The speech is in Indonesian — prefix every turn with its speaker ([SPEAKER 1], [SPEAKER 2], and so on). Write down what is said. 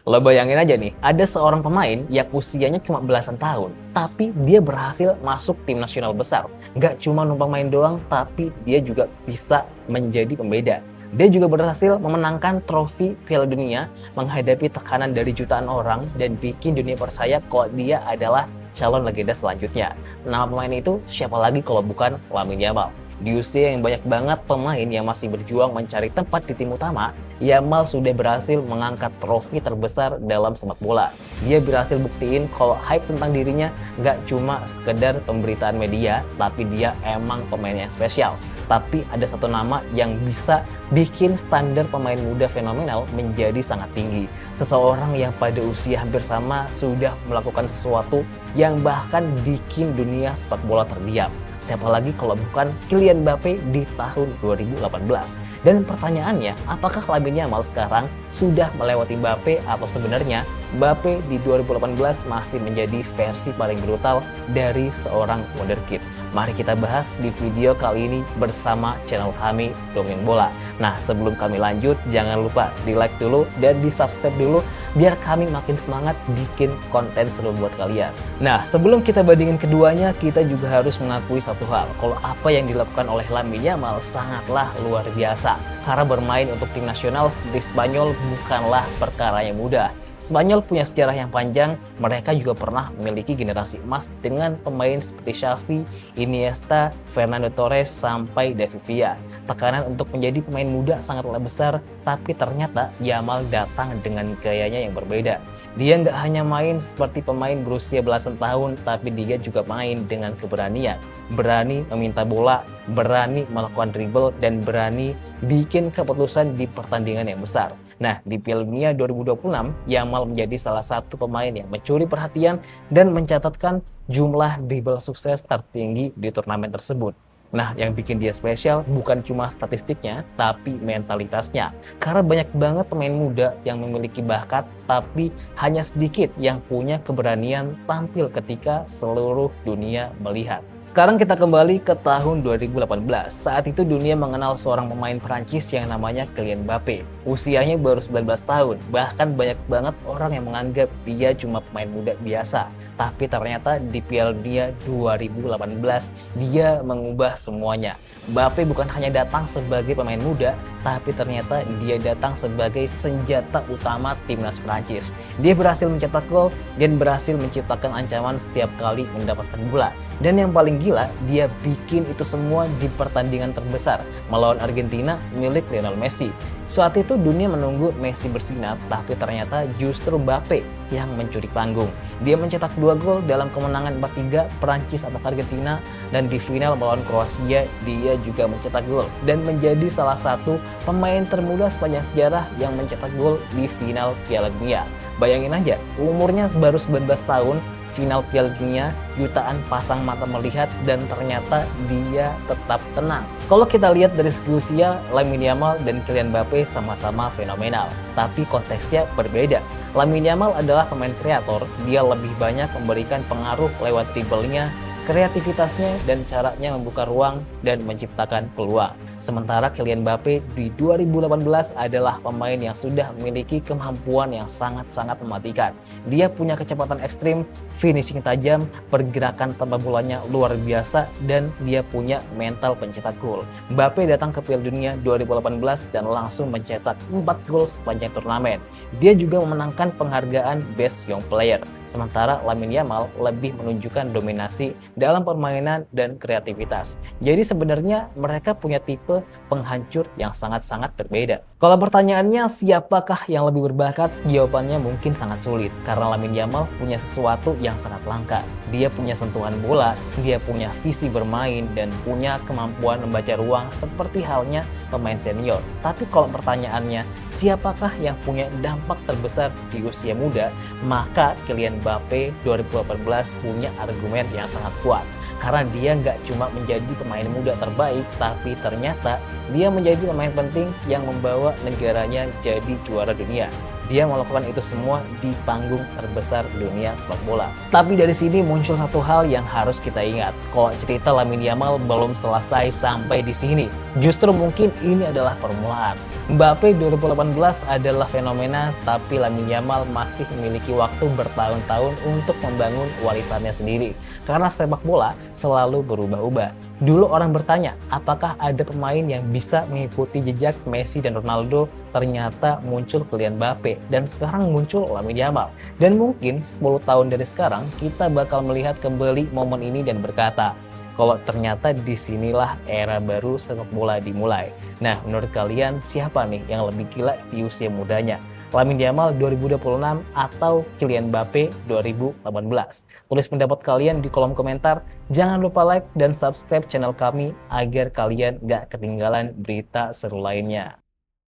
[SPEAKER 1] Lo bayangin aja nih, ada seorang pemain yang usianya cuma belasan tahun, tapi dia berhasil masuk tim nasional besar. Nggak cuma numpang main doang, tapi dia juga bisa menjadi pembeda. Dia juga berhasil memenangkan trofi Piala Dunia, menghadapi tekanan dari jutaan orang, dan bikin dunia percaya kalau dia adalah calon legenda selanjutnya. Nama pemain itu siapa lagi kalau bukan Lamine Yamal. Di usia yang banyak banget pemain yang masih berjuang mencari tempat di tim utama, Yamal sudah berhasil mengangkat trofi terbesar dalam sepak bola. Dia berhasil buktiin kalau hype tentang dirinya nggak cuma sekedar pemberitaan media, tapi dia emang pemain yang spesial. Tapi ada satu nama yang bisa bikin standar pemain muda fenomenal menjadi sangat tinggi. Seseorang yang pada usia hampir sama sudah melakukan sesuatu yang bahkan bikin dunia sepak bola terdiam. Siapa lagi kalau bukan Kylian Mbappe di tahun 2018. Dan pertanyaannya, apakah Lamine Yamal sekarang sudah melewati Mbappe atau sebenarnya Mbappe di 2018 masih menjadi versi paling brutal dari seorang wonderkid? Mari kita bahas di video kali ini bersama channel kami Dongeng Bola. Nah, sebelum kami lanjut, jangan lupa di like dulu dan di subscribe dulu biar kami makin semangat bikin konten seru buat kalian. Nah, sebelum kita bandingin keduanya, kita juga harus mengakui satu hal, kalau apa yang dilakukan oleh Lamine Yamal sangatlah luar biasa. Karena bermain untuk tim nasional seperti Spanyol bukanlah perkara yang mudah. Spanyol punya sejarah yang panjang, mereka juga pernah memiliki generasi emas dengan pemain seperti Xavi, Iniesta, Fernando Torres, sampai David Villa. Tekanan untuk menjadi pemain muda sangatlah besar, tapi ternyata Yamal datang dengan gayanya yang berbeda. Dia nggak hanya main seperti pemain berusia belasan tahun, tapi dia juga main dengan keberanian. Berani meminta bola, berani melakukan dribble, dan berani bikin keputusan di pertandingan yang besar. Nah, di Piala Dunia 2026, Yamal menjadi salah satu pemain yang mencuri perhatian dan mencatatkan jumlah dribble sukses tertinggi di turnamen tersebut. Nah, yang bikin dia spesial bukan cuma statistiknya, tapi mentalitasnya. Karena banyak banget pemain muda yang memiliki bakat, tapi hanya sedikit yang punya keberanian tampil ketika seluruh dunia melihat. Sekarang kita kembali ke tahun 2018. Saat itu dunia mengenal seorang pemain Prancis yang namanya Kylian Mbappe. Usianya baru 19 tahun, bahkan banyak banget orang yang menganggap dia cuma pemain muda biasa. Tapi ternyata di Piala Dunia 2018, dia mengubah semuanya. Mbappe bukan hanya datang sebagai pemain muda, tapi ternyata dia datang sebagai senjata utama timnas Prancis. Dia berhasil mencetak gol dan berhasil menciptakan ancaman setiap kali mendapatkan bola. Dan yang paling gila, dia bikin itu semua di pertandingan terbesar melawan Argentina milik Lionel Messi. Saat itu dunia menunggu Messi bersinar, tapi ternyata justru Mbappe yang mencuri panggung. Dia mencetak 2 gol dalam kemenangan 4-3 Prancis atas Argentina, dan di final melawan Kroasia dia juga mencetak gol dan menjadi salah satu pemain termuda sepanjang sejarah yang mencetak gol di final Piala Dunia. Bayangin aja, umurnya baru 19 tahun, final Piala Dunia, jutaan pasang mata melihat, dan ternyata dia tetap tenang. Kalau kita lihat dari segi usia, Lamine Yamal dan Kylian Mbappe sama-sama fenomenal, tapi konteksnya berbeda. Lamine Yamal adalah pemain kreator, dia lebih banyak memberikan pengaruh lewat dribblenya, kreativitasnya, dan caranya membuka ruang dan menciptakan peluang. Sementara Kylian Mbappe di 2018 adalah pemain yang sudah memiliki kemampuan yang sangat-sangat mematikan. Dia punya kecepatan ekstrim, finishing tajam, pergerakan tanpa bolanya luar biasa, dan dia punya mental pencetak gol. Mbappe datang ke Piala Dunia 2018 dan langsung mencetak 4 gol sepanjang turnamen. Dia juga memenangkan penghargaan Best Young Player. Sementara Lamine Yamal lebih menunjukkan dominasi dalam permainan dan kreativitas. Jadi sebenarnya mereka punya tipe penghancur yang sangat-sangat berbeda. Kalau pertanyaannya siapakah yang lebih berbakat, jawabannya mungkin sangat sulit karena Lamine Yamal punya sesuatu yang sangat langka. Dia punya sentuhan bola, dia punya visi bermain, dan punya kemampuan membaca ruang seperti halnya pemain senior. Tapi kalau pertanyaannya siapakah yang punya dampak terbesar di usia muda, maka Kylian Mbappe 2018 punya argumen yang sangat kuat. Karena dia nggak cuma menjadi pemain muda terbaik, tapi ternyata dia menjadi pemain penting yang membawa negaranya jadi juara dunia. dia melakukan itu semua di panggung terbesar dunia sepak bola. Tapi dari sini muncul satu hal yang harus kita ingat. Kalau cerita Lamine Yamal belum selesai sampai di sini. Justru mungkin ini adalah permulaan. Mbappe 2018 adalah fenomena, tapi Lamine Yamal masih memiliki waktu bertahun-tahun untuk membangun warisannya sendiri. Karena sepak bola selalu berubah-ubah. Dulu orang bertanya, apakah ada pemain yang bisa mengikuti jejak Messi dan Ronaldo? Ternyata muncul Kylian Mbappe, dan sekarang muncul Lamine Yamal. Dan mungkin 10 tahun dari sekarang, kita bakal melihat kembali momen ini dan berkata, kalau ternyata disinilah era baru sepak bola dimulai. Nah, menurut kalian siapa nih yang lebih gila di usia mudanya? Lamine Yamal 2026 atau Kylian Mbappe 2018? Tulis pendapat kalian di kolom komentar. Jangan lupa like dan subscribe channel kami agar kalian gak ketinggalan berita seru lainnya.